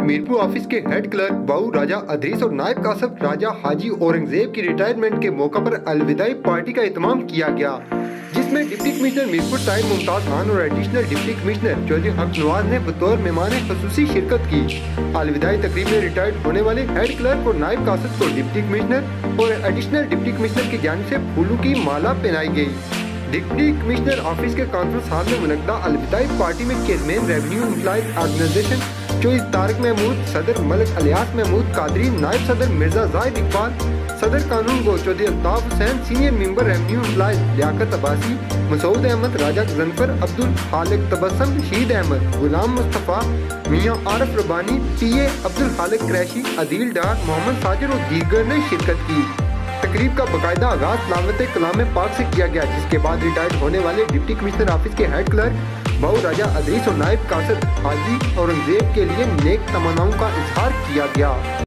Mirpur office के head clerk बाऊ राजा अदरीस और नायब कासब राजा हाजी औरंगजेब की रिटायरमेंट के मौका पर अलविदाई पार्टी का एहतमाम किया गया, जिसमें डिप्टी कमिश्नर मीरपुर साहिब मुमताज खान और एडिशनल डिप्टी कमिश्नर चौधरी हक नवाज ने बतौर मेहमान खसूसी शिरकत की। अलविदाई तकरीब में रिटायर्ड होने वाले हेड क्लर्क और नायब कासब को डिप्टी कमिश्नर और एडिशनल डिप्टी कमिश्नर की जानिब से फूलों की माला पहनाई गई। डिप्टी कमिश्नर ऑफिस के कॉन्फ्रेंस हॉल में मुनक्दा अलविदाई पार्टी में chairman revenue employees organisation Chaudhry Tariq Mahmood, सदर मलिक अलियास महमूद कादरी, नायब सदर मिर्जा जाहिद इकबाल, सदर कानून गो Chaudhry Altaf Hussain, senior member revenue employees Liaquat Abbasi, Masood Ahmed, Raja Ghazanfar, Abdul Khaliq Tabassum, Rashid Ahmad, गुलाम मुस्तफ़ा, मियां आरिफ रबानी, पीए अब्दुल खालिक क्रैशी, अदील डार, मोहम्मद साजिर और दीगर ने शिरकत की। तकरीब का बाकायदा आगाज तिलावत कलाम पाक से किया गया, जिसके बाद रिटायर्ड होने वाले डिप्टी कमिश्नर ऑफिस के हेड क्लर्क बाऊ राजा अदरीस और नायब कासब हाजी औरंगजेब के लिए नेक तमन्नाओं का इजहार किया गया।